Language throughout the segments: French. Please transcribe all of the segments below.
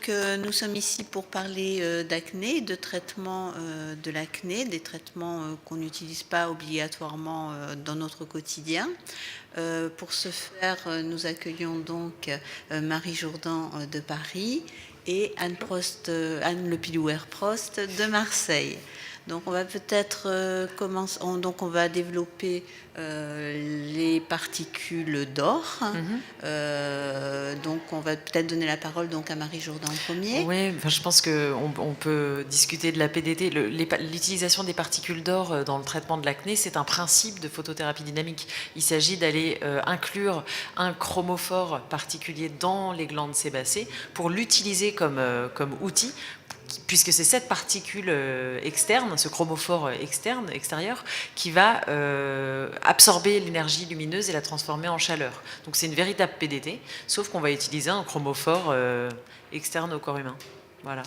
Nous sommes ici pour parler d'acné, de traitement de l'acné, des traitements qu'on n'utilise pas obligatoirement dans notre quotidien. Pour ce faire, nous accueillons donc Marie Jourdan de Paris et Anne Le Pilouer-Prost de Marseille. Donc on va peut-être commencer. Donc on va développer les particules d'or. Donc on va peut-être donner la parole donc à Marie Jourdan en premier. Oui, enfin, je pense qu'on peut discuter de la PDT. L'utilisation des particules d'or dans le traitement de l'acné, c'est un principe de photothérapie dynamique. Il s'agit d'aller inclure un chromophore particulier dans les glandes sébacées pour l'utiliser comme outil, puisque c'est cette particule externe, ce chromophore extérieur, qui va absorber l'énergie lumineuse et la transformer en chaleur. Donc c'est une véritable PDT, sauf qu'on va utiliser un chromophore externe au corps humain. Voilà.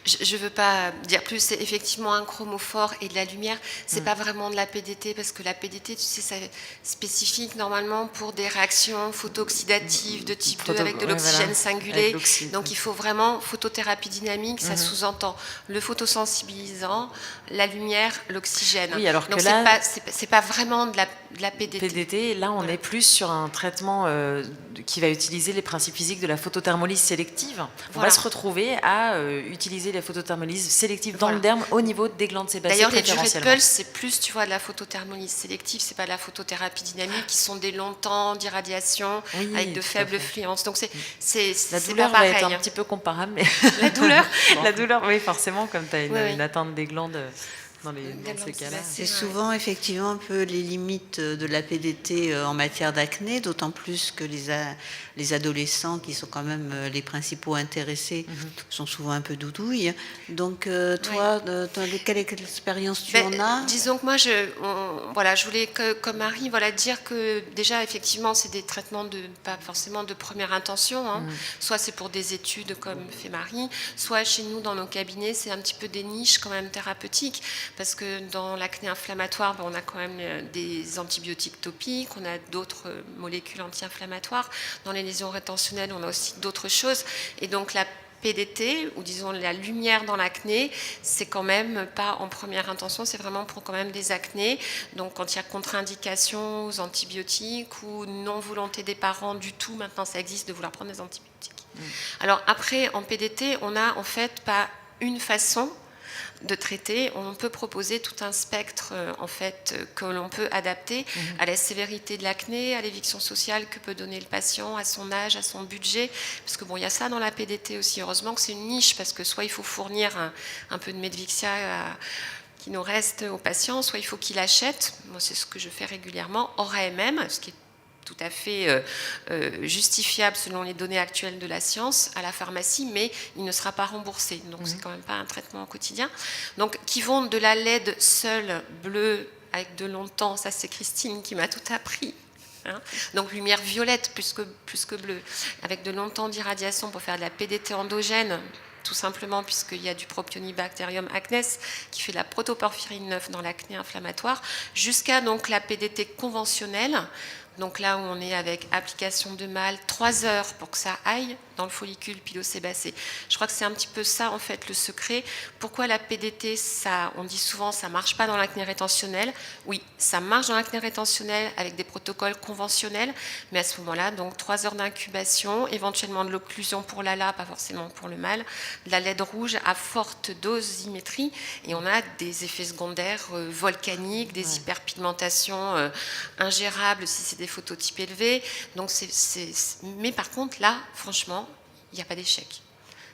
Je ne veux pas dire plus, c'est effectivement un chromophore et de la lumière. C'est pas vraiment de la PDT, parce que la PDT, tu sais, c'est spécifique normalement pour des réactions photooxydatives de type 2 avec de l'oxygène singulé. Donc il faut vraiment photothérapie dynamique, ça sous-entend le photosensibilisant, la lumière, l'oxygène. Oui, alors donc que là, c'est pas vraiment de la PDT. Là, on est plus sur un traitement qui va utiliser les principes physiques de la photothermolyse sélective. On va se retrouver à utiliser la photothermolyse sélective dans le derme au niveau des glandes sébacées. D'ailleurs, les durées de pulse, c'est plus, tu vois, de la photothermolyse sélective, c'est pas de la photothérapie dynamique, qui sont des longs temps d'irradiation avec de faibles fluences. Donc la douleur va être un petit peu comparable. Mais la douleur, la douleur, oui, forcément, comme tu as une atteinte des glandes. Dans ces cas-là. C'est souvent effectivement un peu les limites de la PDT en matière d'acné, d'autant plus que les adolescents, qui sont quand même les principaux intéressés, sont souvent un peu doudouilles. Donc toi, quelle expérience tu en as? Disons que moi, je voulais, comme Marie, dire que déjà, effectivement, c'est des traitements pas forcément de première intention. Soit c'est pour des études, comme fait Marie, soit chez nous, dans nos cabinets, c'est un petit peu des niches quand même thérapeutiques. Parce que dans l'acné inflammatoire, on a quand même des antibiotiques topiques, on a d'autres molécules anti-inflammatoires. Dans les lésions rétentionnelles, on a aussi d'autres choses. Et donc la PDT, ou disons la lumière dans l'acné, c'est quand même pas en première intention, c'est vraiment pour quand même des acnés. Donc quand il y a contre-indication aux antibiotiques ou non-volonté des parents du tout, maintenant ça existe de vouloir prendre des antibiotiques. Alors après, en PDT, on n'a en fait pas une façon de traiter. On peut proposer tout un spectre en fait que l'on peut adapter à la sévérité de l'acné, à l'éviction sociale que peut donner le patient, à son âge, à son budget, parce que il y a ça dans la PDT aussi. Heureusement que c'est une niche, parce que soit il faut fournir un peu de Medvixia qui nous reste au patient, soit il faut qu'il achète. Moi, c'est ce que je fais régulièrement hors AMM, ce qui est tout à fait justifiable selon les données actuelles de la science à la pharmacie, mais il ne sera pas remboursé. Donc c'est quand même pas un traitement au quotidien. Donc qui vont de la LED seule, bleue, avec de longs temps, ça c'est Christine qui m'a tout appris. Donc lumière violette plus que bleue, avec de longs temps d'irradiation pour faire de la PDT endogène, tout simplement puisqu'il y a du Propionibacterium acnes qui fait de la protoporphyrine 9 dans l'acné inflammatoire, jusqu'à donc la PDT conventionnelle. Donc là où on est avec application de mâle, 3 heures pour que ça aille dans le follicule pilosébacé. Je crois que c'est un petit peu ça en fait le secret. Pourquoi la PDT, on dit souvent ça ne marche pas dans l'acné rétentionnel. Oui, ça marche dans l'acné rétentionnel avec des protocoles conventionnels, mais à ce moment-là, donc 3 heures d'incubation, éventuellement de l'occlusion pour l'ALA, pas forcément pour le mâle, de la LED rouge à forte dosimétrie, et on a des effets secondaires volcaniques, des hyperpigmentations ingérables si c'est des phototypes élevés. Donc mais par contre là, franchement, il n'y a pas d'échec.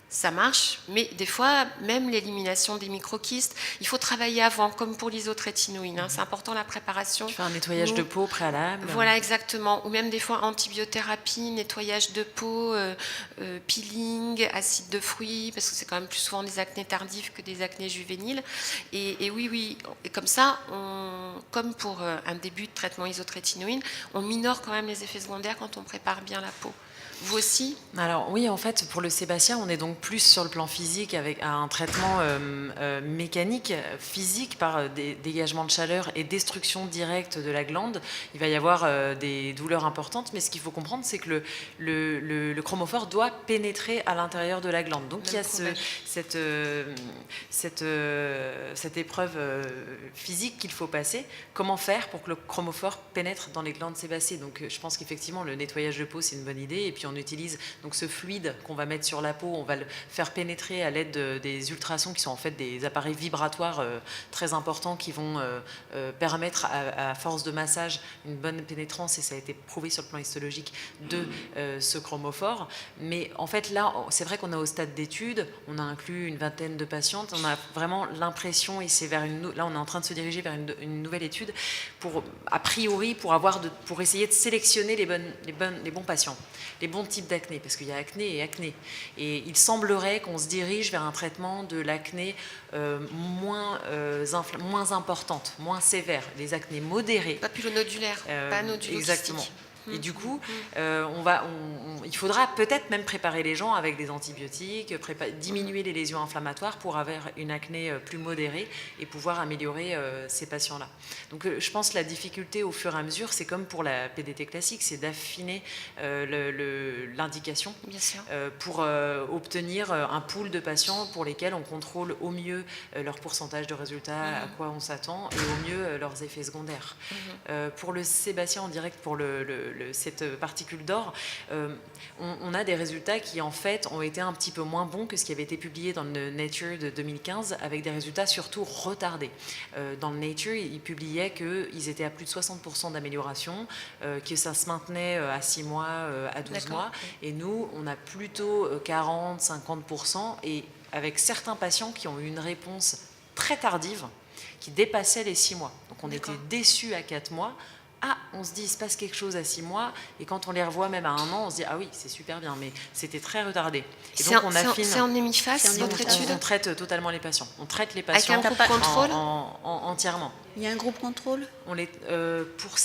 Ça marche, mais des fois, même l'élimination des microkystes, il faut travailler avant, comme pour l'isotrétinoïne. C'est important la préparation. Tu fais un nettoyage de peau préalable. Voilà, exactement. Ou même des fois antibiothérapie, nettoyage de peau, peeling, acide de fruits, parce que c'est quand même plus souvent des acnés tardifs que des acnés juvéniles. Et oui. Et comme ça, comme pour un début de traitement isotrétinoïne, on minore quand même les effets secondaires quand on prépare bien la peau. Vous aussi? Alors oui, en fait, pour le sébacien, on est donc plus sur le plan physique avec un traitement mécanique, physique par dégagement de chaleur et destruction directe de la glande, il va y avoir des douleurs importantes. Mais ce qu'il faut comprendre, c'est que le chromophore doit pénétrer à l'intérieur de la glande. Donc il y a cette épreuve physique qu'il faut passer. Comment faire pour que le chromophore pénètre dans les glandes sébacées? Donc je pense qu'effectivement le nettoyage de peau c'est une bonne idée, et puis on utilise donc ce fluide qu'on va mettre sur la peau, on va le faire pénétrer à l'aide des ultrasons qui sont en fait des appareils vibratoires très importants qui vont permettre à force de massage une bonne pénétrance, et ça a été prouvé sur le plan histologique de ce chromophore. Mais en fait là c'est vrai qu'on est au stade d'études, on a inclus une vingtaine de patientes, on a vraiment l'impression, et c'est là on est en train de se diriger vers une nouvelle étude pour, a priori, pour essayer de sélectionner les bons patients, les bons types d'acné, parce qu'il y a acné et acné. Et il semblerait qu'on se dirige vers un traitement de l'acné moins importante, moins sévère, les acnés modérés. Papulonodulaire, pas nodulocystique. Exactement. Et du coup, il faudra peut-être même préparer les gens avec des antibiotiques, diminuer les lésions inflammatoires pour avoir une acné plus modérée et pouvoir améliorer ces patients-là. Donc je pense que la difficulté au fur et à mesure, c'est comme pour la PDT classique, c'est d'affiner l'indication pour obtenir un pool de patients pour lesquels on contrôle au mieux leur pourcentage de résultats, à quoi on s'attend, et au mieux leurs effets secondaires. Pour le sébacien en direct, pour cette particule d'or, on a des résultats qui en fait ont été un petit peu moins bons que ce qui avait été publié dans le Nature de 2015, avec des résultats surtout retardés. Dans le Nature, ils publiaient qu'ils étaient à plus de 60% d'amélioration, que ça se maintenait à 6 mois, à 12 mois, et nous on a plutôt 40-50%, et avec certains patients qui ont eu une réponse très tardive qui dépassait les 6 mois. Donc on était déçus à 4 mois. On se dit, il se passe quelque chose à 6 mois, et quand on les revoit même à 1 an, on se dit, ah oui, c'est super bien, mais c'était très retardé. Et donc on affine. C'est en hémiphase, votre étude? On traite totalement les patients. On traite les patients avec un groupe contrôle entièrement. Il y a un groupe contrôle? Pour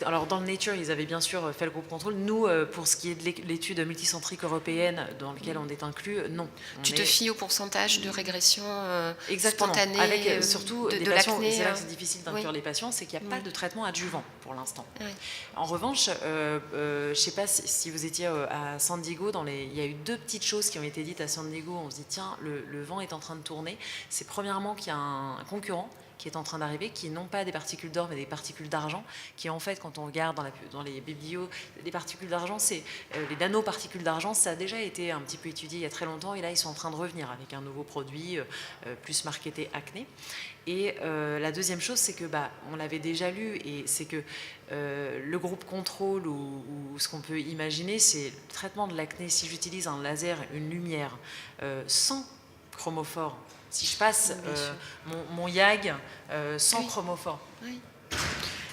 alors dans le Nature, ils avaient bien sûr fait le groupe contrôle. Nous, pour ce qui est de l'étude multicentrique européenne dans laquelle on est inclus, non. Tu te fies au pourcentage de régression spontanée avec surtout de patients, l'acné. c'est là que c'est difficile d'inclure les patients, c'est qu'il n'y a pas de traitement adjuvant pour l'instant. En revanche, je ne sais pas si vous étiez à San Diego, il y a eu 2 petites choses qui ont été dites à San Diego. On se dit, tiens, le vent est en train de tourner. C'est premièrement qu'il y a un concurrent qui est en train d'arriver, qui n'ont pas des particules d'or mais des particules d'argent, qui en fait, quand on regarde dans les biblios, les particules d'argent, c'est les nanoparticules d'argent, ça a déjà été un petit peu étudié il y a très longtemps, et là ils sont en train de revenir avec un nouveau produit plus marketé acné. Et la deuxième chose, c'est que on l'avait déjà lu, et c'est que le groupe contrôle ou ce qu'on peut imaginer, c'est le traitement de l'acné. Si j'utilise un laser, une lumière sans chromophore, si je passe mon YAG sans chromophore.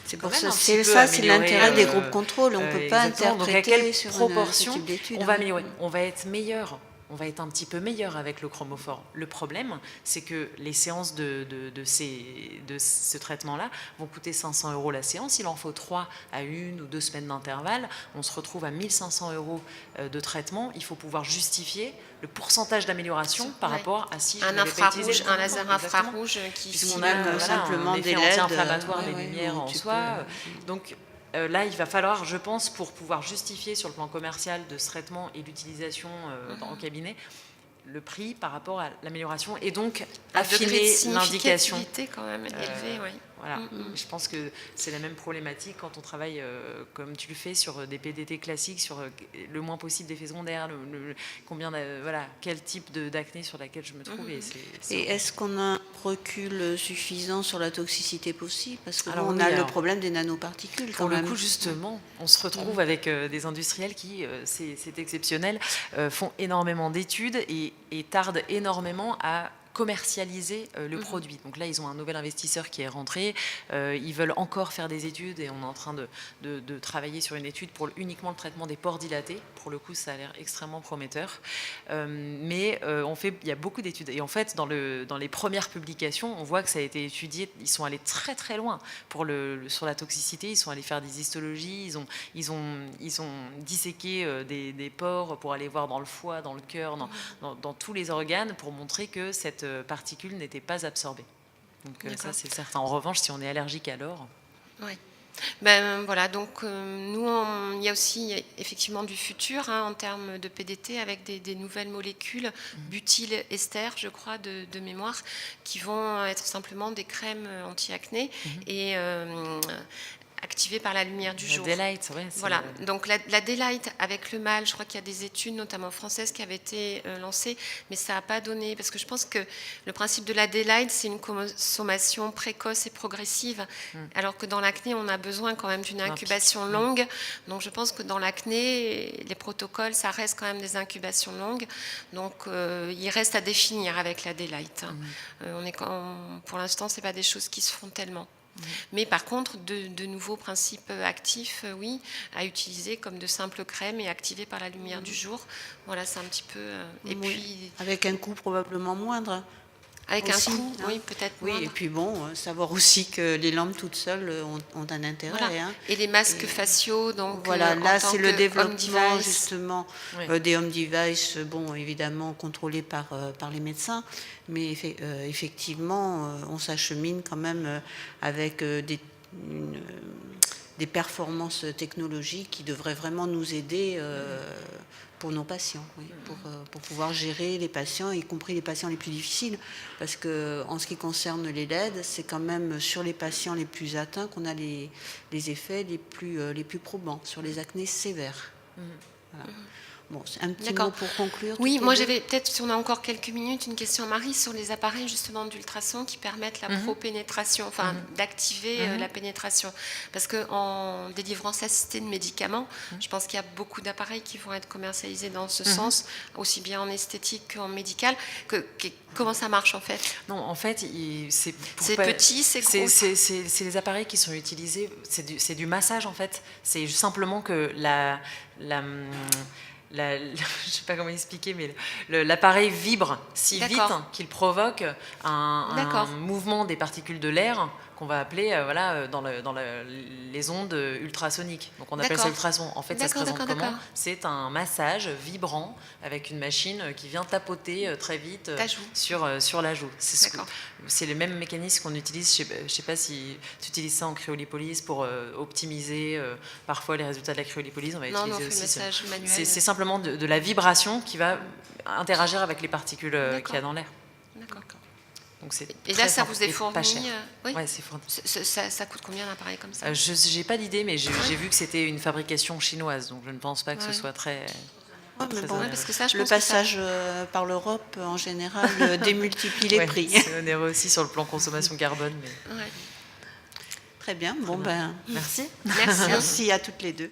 C'est pour ça, c'est l'intérêt des groupes contrôles. On ne peut pas interpréter sur proportion ce type d'études. On va améliorer. On va être meilleur. On va être un petit peu meilleur avec le chromophore. Le problème, c'est que les séances de ce traitement-là vont coûter 500 € la séance. Il en faut 3 à 1 ou 2 semaines d'intervalle. On se retrouve à 1 500 € de traitement. Il faut pouvoir justifier le pourcentage d'amélioration par rapport à si un infrarouge, un laser infrarouge qui puisqu'on a simplement des LED anti-inflammatoires, des lumières en soi. Donc là, il va falloir, je pense, pour pouvoir justifier sur le plan commercial de ce traitement et l'utilisation en cabinet, le prix par rapport à l'amélioration, et donc affiner l'indication. Quand même élevé, oui. Voilà. Je pense que c'est la même problématique quand on travaille comme tu le fais sur des PDT classiques, sur le moins possible d'effets secondaires, quel type d'acné sur laquelle je me trouve. Et est-ce qu'on a un recul suffisant sur la toxicité possible? Parce qu'on a le problème des nanoparticules. Pour le coup, justement, on se retrouve avec des industriels qui, c'est exceptionnel, font énormément d'études et tardent énormément à commercialiser le produit. Donc là, ils ont un nouvel investisseur qui est rentré. Ils veulent encore faire des études et on est en train de travailler sur une étude pour uniquement le traitement des pores dilatés. Pour le coup, ça a l'air extrêmement prometteur. Mais il y a beaucoup d'études. Et en fait, dans les premières publications, on voit que ça a été étudié. Ils sont allés très très loin sur la toxicité. Ils sont allés faire des histologies. Ils ont disséqué des pores pour aller voir dans le foie, dans le cœur, dans tous les organes pour montrer que cette particule n'était pas absorbée. Donc ça, c'est certain. En revanche, si on est allergique à l'or... Oui. Voilà, donc nous, il y a aussi effectivement du futur en termes de PDT avec des nouvelles molécules, butyl-ester, je crois, de mémoire, qui vont être simplement des crèmes anti-acné et activées par la lumière du jour. Daylight, ouais, voilà, donc la Daylight avec le mâle, je crois qu'il y a des études, notamment françaises, qui avaient été lancées, mais ça n'a pas donné, parce que je pense que le principe de la Daylight, c'est une consommation précoce et progressive, alors que dans l'acné, on a besoin quand même d'une incubation longue. Donc je pense que dans l'acné, les protocoles, ça reste quand même des incubations longues. Donc il reste à définir avec la Daylight. Pour l'instant, ce n'est pas des choses qui se font tellement. Mais par contre, de nouveaux principes actifs, oui, à utiliser comme de simples crèmes et activés par la lumière du jour. Voilà, c'est un petit peu... et puis, avec un coût probablement moindre. Avec aussi, un coût, oui, peut-être moindre. Oui, et puis bon, savoir aussi que les lampes toutes seules ont un intérêt. Voilà. Et les masques faciaux, donc voilà, là c'est le développement device. justement des home device, bon, évidemment contrôlés par les médecins, mais effectivement, on s'achemine quand même avec des performances technologiques qui devraient vraiment nous aider pour nos patients, pour pouvoir gérer les patients, y compris les patients les plus difficiles, parce que en ce qui concerne les LED, c'est quand même sur les patients les plus atteints qu'on a les effets les plus probants, sur les acnés sévères. Voilà. Bon, c'est un petit mot pour conclure. Oui, moi j'avais peut-être, si on a encore quelques minutes, une question à Marie sur les appareils justement d'ultrasons qui permettent la propénétration, enfin d'activer la pénétration. Parce qu'en délivrance assistée de médicaments, je pense qu'il y a beaucoup d'appareils qui vont être commercialisés dans ce sens, aussi bien en esthétique qu'en médical. Comment ça marche en fait? Non, en fait, c'est petit, c'est gros. C'est les appareils qui sont utilisés, c'est du massage en fait. C'est simplement que je ne sais pas comment expliquer, mais l'appareil vibre si vite qu'il provoque un mouvement des particules de l'air qu'on va appeler dans les ondes ultrasoniques. Donc on appelle ça ultrason. En fait, ça se présente comment? C'est un massage vibrant avec une machine qui vient tapoter très vite sur la joue. C'est le même mécanisme qu'on utilise, je ne sais pas si tu utilises ça en cryolipolyse pour optimiser parfois les résultats de la cryolipolyse. On va utiliser aussi massage manuel. C'est simplement de la vibration qui va interagir avec les particules qu'il y a dans l'air. D'accord. Donc et là, ça vous est fourni? Pas cher. Oui, c'est fourni. Ça coûte combien un appareil comme ça? Je n'ai pas d'idée, mais j'ai vu que c'était une fabrication chinoise, donc je ne pense pas que ce soit très... parce que ça, le passage par l'Europe, en général, démultiplie les prix. C'est onéreux aussi sur le plan consommation carbone. Mais... Très bien. Merci. Merci. Merci à toutes les deux.